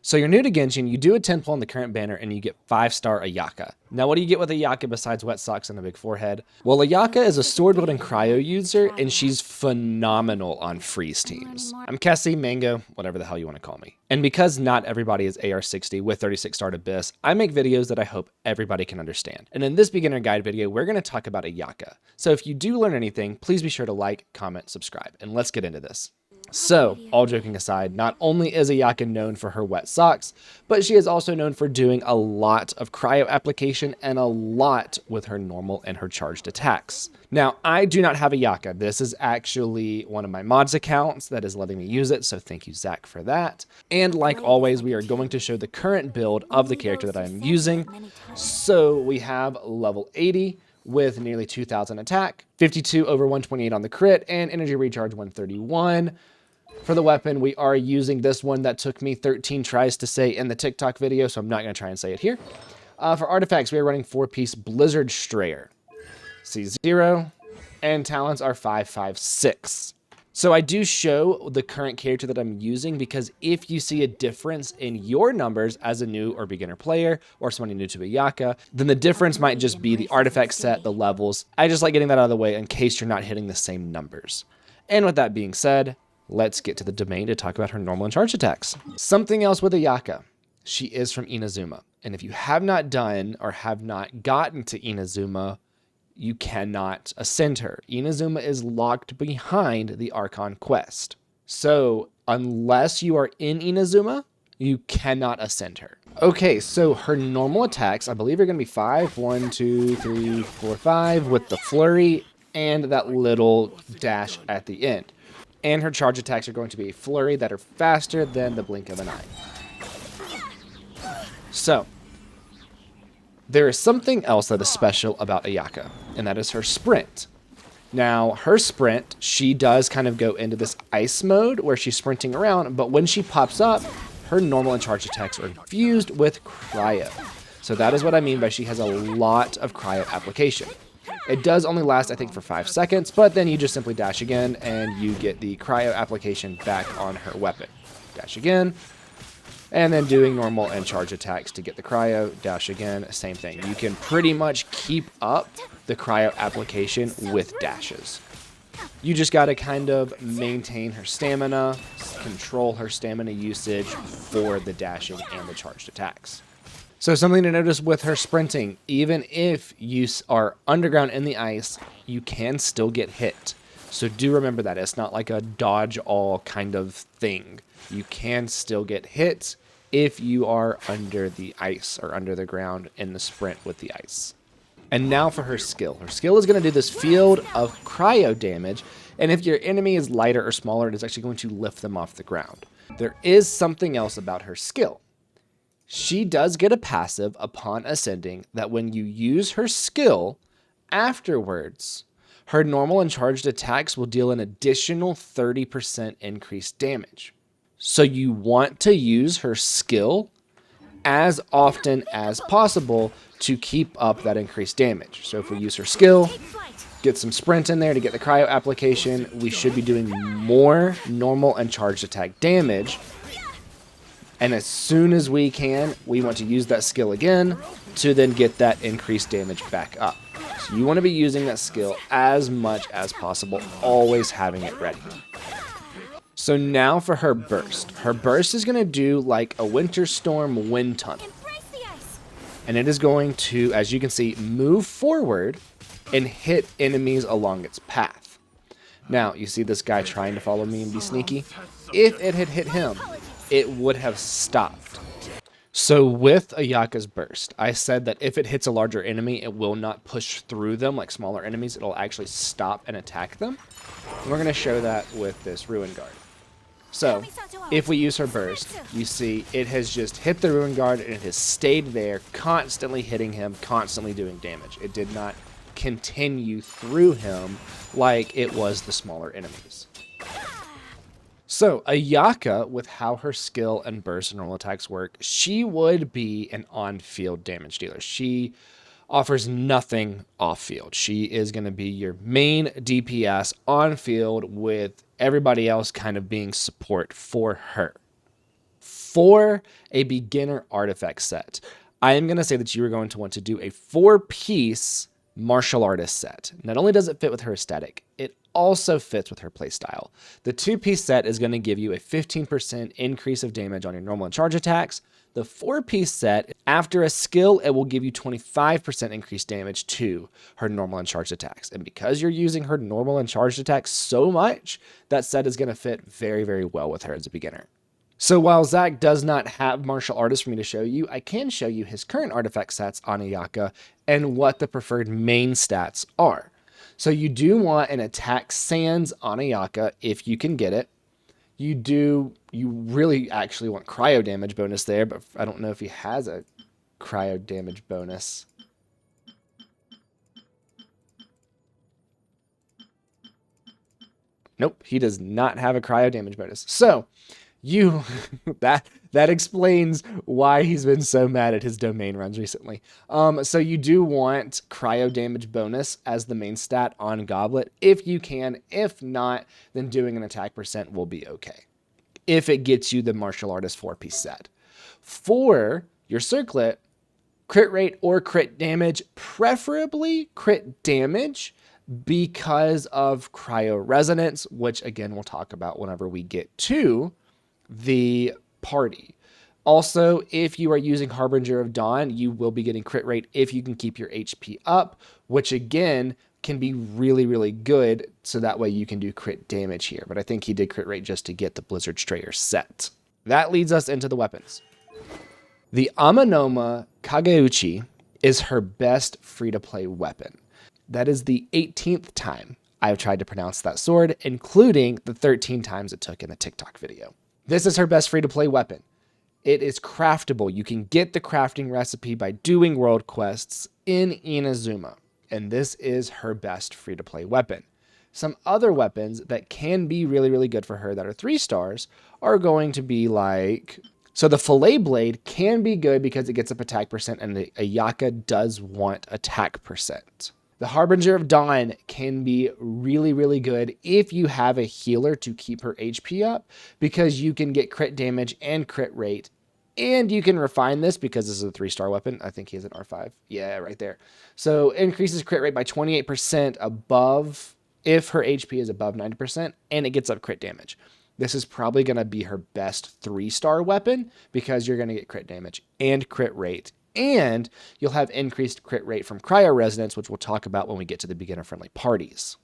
So you're new to Genshin, you do a 10 pull on the current banner, and you get 5-star Ayaka. Now what do you get with Ayaka besides wet socks and a big forehead? Well, Ayaka is a sword wielding cryo user, and she's phenomenal on freeze teams. I'm Kessie, Mango, whatever the hell you want to call me. And because not everybody is AR60 with 36-star Abyss, I make videos that I hope everybody can understand. And in this beginner guide video, we're going to talk about Ayaka. So if you do learn anything, please be sure to like, comment, subscribe, and let's get into this. So, all joking aside, not only is Ayaka known for her wet socks, but she is also known for doing a lot of cryo application and a lot with her normal and her charged attacks. Now, I do not have Ayaka. This is actually one of my mods accounts that is letting me use it, so thank you, Zach, for that. And like always, we are going to show the current build of the character that I am using. So, we have level 80 with nearly 2,000 attack, 52 over 128 on the crit, and energy recharge 131. For the weapon, we are using this one that took me 13 tries to say in the TikTok video, so I'm not going to try and say it here. For artifacts, we are running 4-piece Blizzard Strayer, C0, and talents are 5, 5, 6. So I do show the current character that I'm using because if you see a difference in your numbers as a new or beginner player or somebody new to Ayaka, then the difference might just be the artifact set, the levels. I just like getting that out of the way in case you're not hitting the same numbers. And with that being said, let's get to the domain to talk about her normal and charge attacks. Something else with Ayaka. She is from Inazuma. And if you have not done or have not gotten to Inazuma, you cannot ascend her. Inazuma is locked behind the Archon quest. So unless you are in Inazuma, you cannot ascend her. Okay, so her normal attacks, I believe are going to be 5. 1, 2, 3, 4, 5 with the flurry and that little dash at the end. And her charge attacks are going to be a flurry that are faster than the blink of an eye. So, there is something else that is special about Ayaka, and that is her sprint. Now, her sprint, she does kind of go into this ice mode where she's sprinting around, but when she pops up, her normal and charge attacks are infused with cryo. So that is what I mean by she has a lot of cryo application. It does only last, I think, for 5 seconds, but then you just simply dash again and you get the cryo application back on her weapon. Dash again, and then doing normal and charge attacks to get the cryo, dash again, same thing. You can pretty much keep up the cryo application with dashes. You just got to kind of maintain her stamina, control her stamina usage for the dashing and the charged attacks. So something to notice with her sprinting, even if you are underground in the ice, you can still get hit. So do remember that. It's not like a dodge all kind of thing. You can still get hit if you are under the ice or under the ground in the sprint with the ice. And now for her skill. Her skill is going to do this field of cryo damage, and if your enemy is lighter or smaller, it is actually going to lift them off the ground. There is something else about her skill. She does get a passive upon ascending that when you use her skill afterwards, her normal and charged attacks will deal an additional 30% increased damage. So you want to use her skill as often as possible to keep up that increased damage. So if we use her skill, get some sprint in there to get the cryo application, we should be doing more normal and charged attack damage. And as soon as we can, we want to use that skill again to then get that increased damage back up. So you want to be using that skill as much as possible, always having it ready. So now for her burst. Her burst is going to do like a winter storm wind tunnel. And it is going to, as you can see, move forward and hit enemies along its path. Now, you see this guy trying to follow me and be sneaky? If it had hit him, it would have stopped. So with Ayaka's burst, I said that if it hits a larger enemy, it will not push through them like smaller enemies. It'll actually stop and attack them. And we're going to show that with this Ruin Guard. So if we use her burst, you see it has just hit the Ruin Guard and it has stayed there, constantly hitting him, constantly doing damage. It did not continue through him like it was the smaller enemies. So Ayaka, with how her skill and burst and normal attacks work, she would be an on-field damage dealer. She offers nothing off-field. She is going to be your main DPS on-field with everybody else kind of being support for her. For a beginner artifact set, I am going to say that you are going to want to do a 4-piece martial artist set. Not only does it fit with her aesthetic, it also fits with her playstyle. The 2-piece set is going to give you a 15% increase of damage on your normal and charge attacks. The 4-piece set, after a skill, it will give you 25% increased damage to her normal and charged attacks. And because you're using her normal and charged attacks so much, that set is going to fit very, very well with her as a beginner. So while Zach does not have martial artists for me to show you, I can show you his current artifact stats on Ayaka and what the preferred main stats are. So you do want an attack sans on Ayaka if you can get it. You really actually want cryo damage bonus there, but I don't know if he has a cryo damage bonus. Nope, he does not have a cryo damage bonus. So that explains why he's been so mad at his domain runs recently. So you do want cryo damage bonus as the main stat on Goblet if you can. If not, then doing an attack percent will be okay, if it gets you the martial artist 4-piece set. For your circlet, crit rate or crit damage, preferably crit damage, because of cryo resonance, which again we'll talk about whenever we get to the party. Also, if you are using Harbinger of Dawn, you will be getting crit rate if you can keep your HP up, which again can be really, really good. So that way you can do crit damage here. But I think he did crit rate just to get the Blizzard Strayer set. That leads us into the weapons. The Amanoma Kageuchi is her best free-to-play weapon. That is the 18th time I've tried to pronounce that sword, including the 13 times it took in the TikTok video. This is her best free-to-play weapon. It is craftable. You can get the crafting recipe by doing world quests in Inazuma, and this is her best free-to-play weapon. Some other weapons that can be really, really good for her that are 3 stars are going to be like... So the Fillet Blade can be good because it gets up attack percent, and the Ayaka does want attack percent. The Harbinger of Dawn can be really, really good if you have a healer to keep her HP up, because you can get crit damage and crit rate. And you can refine this because this is a 3-star weapon. I think he has an R5. Yeah, right there. So increases crit rate by 28% above if her HP is above 90%, and it gets up crit damage. This is probably going to be her best 3-star weapon because you're going to get crit damage and crit rate. And you'll have increased crit rate from cryo resonance, which we'll talk about when we get to the beginner-friendly parties.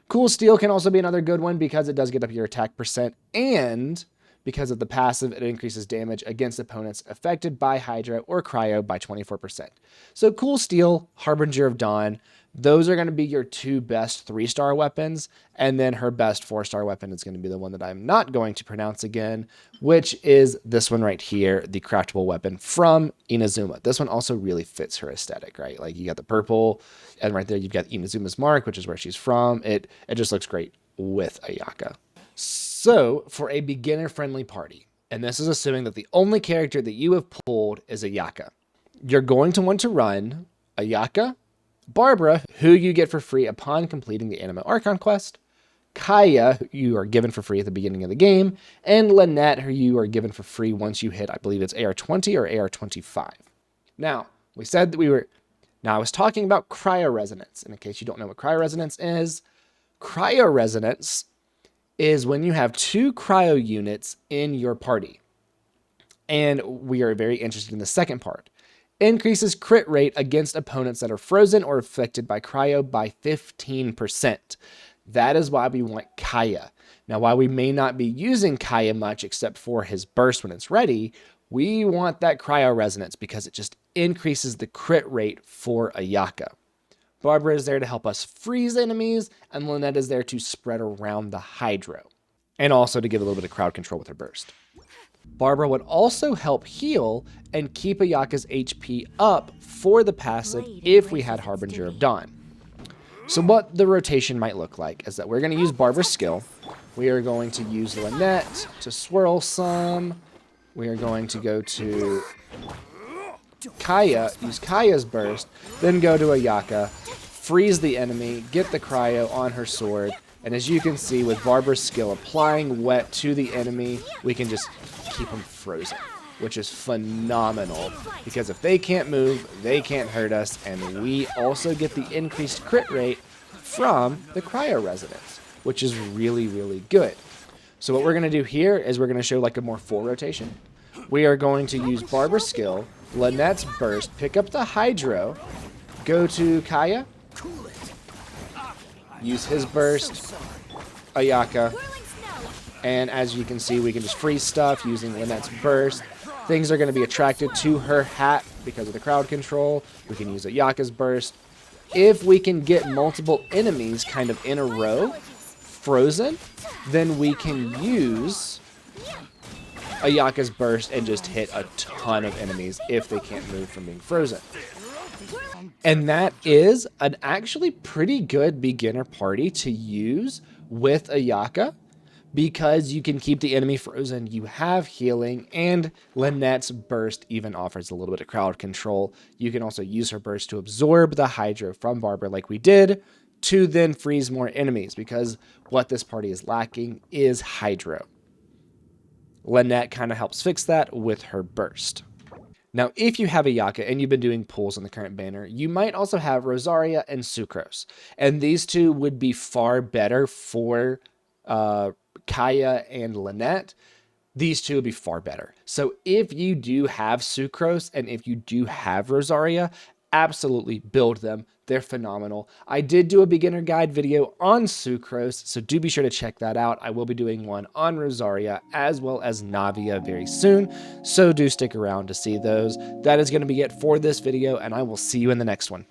Cool Steel can also be another good one because it does get up your attack percent, and because of the passive, it increases damage against opponents affected by Hydra or Cryo by 24%. So Cool Steel, Harbinger of Dawn, those are going to be your 2 best 3-star weapons, and then her best 4-star weapon is going to be the one that I'm not going to pronounce again, which is this one right here, the craftable weapon from Inazuma. This one also really fits her aesthetic, right? Like you got the purple, and right there you've got Inazuma's mark, which is where she's from. It just looks great with Ayaka. So for a beginner-friendly party, and this is assuming that the only character that you have pulled is Ayaka, you're going to want to run Ayaka, Barbara, who you get for free upon completing the Anima Archon quest, Kaya, who you are given for free at the beginning of the game, and Lynette, who you are given for free once you hit, I believe it's AR20 or AR25. Now, we said that I was talking about cryo resonance, and in case you don't know what cryo resonance is when you have 2 cryo units in your party. And we are very interested in the second part. Increases crit rate against opponents that are frozen or affected by cryo by 15%. That is why we want Kaya. Now, while we may not be using Kaya much except for his burst when it's ready, we want that cryo resonance because it just increases the crit rate for Ayaka. Barbara is there to help us freeze enemies, and Lynette is there to spread around the Hydro, and also to give a little bit of crowd control with her burst. Barbara would also help heal and keep Ayaka's HP up for the passive if we had Harbinger of Dawn. So what the rotation might look like is that we're going to use Barbara's skill. We are going to use Lynette to swirl some. We are going to go to Kaya, use Kaya's burst, then go to Ayaka, freeze the enemy, get the cryo on her sword, And as you can see, with Barber's skill applying wet to the enemy, we can just keep them frozen, which is phenomenal, because if they can't move, they can't hurt us, and we also get the increased crit rate from the cryo resonance, which is really, really good. So what we're going to do here is we're going to show like a more full rotation. We are going to use Barber's skill, Lynette's burst, pick up the Hydro, go to Kaya, use his burst, Ayaka, and as you can see, we can just freeze stuff using Lynette's burst. Things are going to be attracted to her hat because of the crowd control. We can use Ayaka's burst. If we can get multiple enemies kind of in a row frozen, then we can use Ayaka's burst and just hit a ton of enemies if they can't move from being frozen. And that is an actually pretty good beginner party to use with Ayaka, because you can keep the enemy frozen, you have healing, and Lynette's burst even offers a little bit of crowd control. You can also use her burst to absorb the Hydro from Barber like we did, to then freeze more enemies, because what this party is lacking is Hydro. Lynette kind of helps fix that with her burst. Now, if you have Ayaka and you've been doing pulls on the current banner, you might also have Rosaria and Sucrose. And these two would be far better for Kaya and Lynette. These two would be far better. So if you do have Sucrose and if you do have Rosaria, absolutely build them. They're phenomenal. I did do a beginner guide video on Sucrose, so do be sure to check that out. I will be doing one on Rosaria as well as Navia very soon, so do stick around to see those. That is going to be it for this video, and I will see you in the next one.